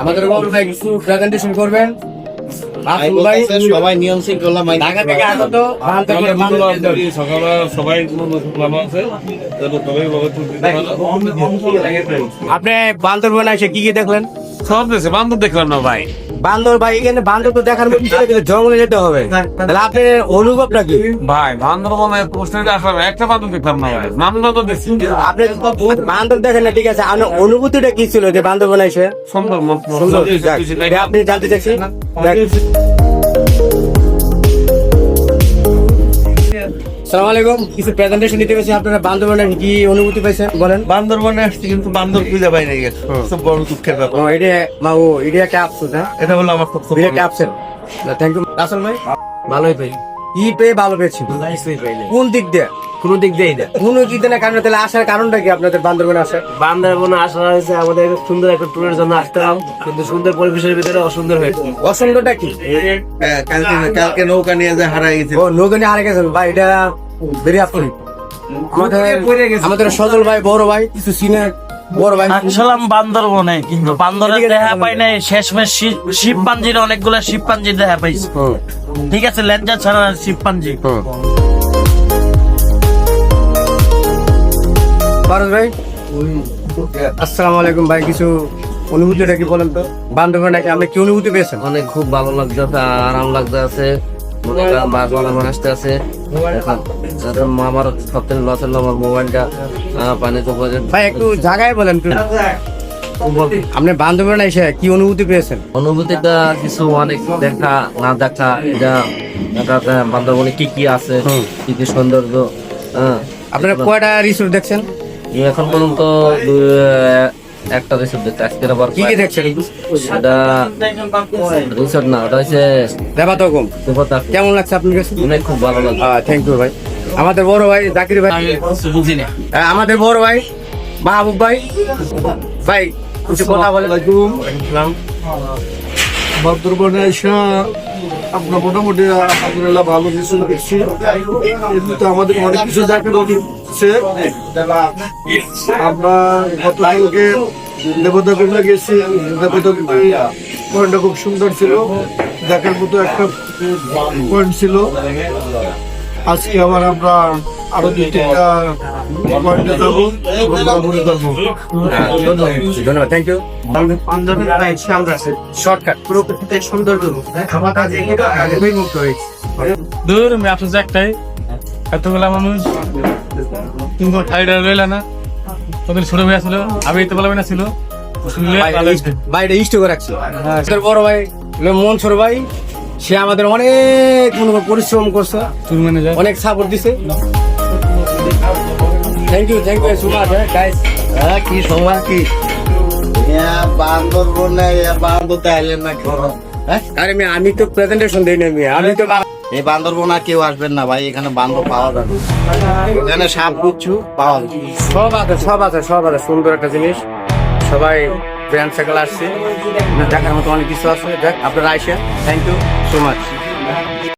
আমাদের বড় ভাই কিছু প্রেজেন্টেশন করবেন। সবাই নিয়ম শৃঙ্খলা ঢাকা থেকে আগত সকালে সবাই ভালো আছে। আপনি বান্দরবন এসে কি কি দেখলেন? সব দেশে বান্ধব দেখলাম না ভাই। বান্দর ভাই এখানে বান্দর তো দেখার মতো কিছু না, জঙ্গলে যেতে হবে। তাহলে আপনার অনুভবটা কি? ভাই বান্দরবনে পোস্টারে আসলে একটা বান্ধব দেখলাম না ভাই। বান্দর তো দেখছি আপনি বান্দর দেখেন না, ঠিক আছে, আপনার অনুভূতিটা কি ছিল যে বান্দরবন এসে? সুন্দর সুন্দর, যাক, এটা আপনি জানতে চাচ্ছি। সালাম আলাইকুম, কিছু প্রেজেন্টেশন দিতে পেরেছি। আপনারা বান্দরবনে কি অনুভূতি পাইছেন বলেন? বান্দরবনে আসছি কিন্তু বান্দর খুঁজে পাই নাই, সব বড় দুঃখের ব্যাপার। ও, এটা একটা আফসোস। হ্যাঁ, এটা হলো আমার খুব এটা একটা আফসোস। থ্যাংক ইউ রাসেল ভাই। ভালোই পাই, কি পেয়ে ভালো পেয়েছি? কোন দিক দিয়ে? কোনো দিক দিয়েই না। কোন দিক দিয়ে না, কারণ তাহলে আসার কারণটা কি আপনাদের বান্দরবনে আসার? বান্দরবনে আসা হয়েছে আমাদের সুন্দর একটা ট্যুরের জন্য আসতাম, কিন্তু সুন্দর পরিবেশের ভিতরে অসুন্দর হয়েছে। অসুন্দরটা কি? কালকে নৌকা নিয়ে যে হারাই গেছে। ও, নৌকা নিয়ে হারিয়ে গেছেন ভাই, এটা ভেরি আফসোস। আমাদের সজল ভাই, বড় ভাই, কিছু সিনিয়র বড় ভাই। আসলাম বান্দরবনে, কিন্তু বান্দরের দেখা পাই নাই। শেষমেশ শিবপাঞ্জির অনেকগুলা শিবপাঞ্জির দেখা পাইছি। ঠিক আছে, লেঞ্জা ছাড়া শিবপাঞ্জি। ফারুক ভাই, আসসালামু আলাইকুম ভাই, কিছু অনুভূতিটা কি বলেন তো? বান্দরবনে নাকি আপনি কি অনুভূতি পেয়েছেন? অনেক খুব ভালো লাগছে, আরাম লাগতে আছে। বান্দরবন আসতে আছে। আমার সবথেকে লস হলো আমার মোবাইলটা পানিতে পড়ে। ভাই একটু জায়গায় বলেন একটু। আপনি বান্দরবনে এসে কি অনুভূতি পেয়েছেন? অনুভূতিটা কিছু অনেক দেখা না দেখা, এটা বান্দরবনে কি কি আছে, কি কি সৌন্দর্য। আপনারা কয়টা রিসোর্ট দেখছেন? এখন পর্যন্ত একটা রিসোর্ট দেখতে, আজকের আবার কি কি দেখছেন? সেটা রিসোর্ট না, ওটা হচ্ছে দেবাতগম। দেবতা। কেমন লাগছে আপনার কাছে? অনেক খুব ভালো লাগছে। থ্যাংক ইউ ভাই। আমাদের বড় ভাই জাকির ভাই, বুঝি না। আমাদের বড় ভাই মাহবুব ভাই, ভাই কিছু কথা বলেন। বান্দরবনে এসে আপনার মোটামুটি আলহামদুলিল্লাহ ভালো কিছু দেখছি, কিন্তু আমাদের অনেক কিছু দেখার হচ্ছে। আমরা গতকালকে দেবতাগুলো গেছি, দেবতাগুলো পয়েন্টটা খুব সুন্দর ছিল, দেখার মতো একটা পয়েন্ট ছিল। আজকে আবার আমরা আরো 2-3টা পয়েন্টে যাবো, ধন্যবাদ, থ্যাংক ইউ। শর্টকাট প্রকৃতিতে সৌন্দর্য মুক্ত হয়েছে। দূর আফসোস একটাই, এতগুলা মানুষ কিন্তু সাইডে রইল না। ওদের ছোট ভাই ছিল, আমি তো বলা না ছিল। শুনলে ভালো হয়েছে। ভাই এটা ইষ্ট করে রাখছি। আমাদের বড় ভাই মনসুর ভাই, সে আমাদের অনেক পরিশ্রম করছে, অনেক সাপোর্ট দিছে। Thank you so much guys. কি সময় কি বান্দরবনে বান্দরতে আইলেন না কেন? আরে আমি তো প্রেজেন্টেশন দেই না, আমি তো এই বান্দরবন আর কেউ আসবেন না ভাই, এখানে বান্দর পাওয়া যাবে, এখানে সাপ গুচ্ছু পাওয়া যাবে। সব আছে সুন্দর একটা জিনিস। সবাই ফ্রেন্ড সার্কেল আসছে, দেখার মতো অনেক কিছু আছে। দেখ আপনারা আইসা, থ্যাংক ইউ সো মাচ।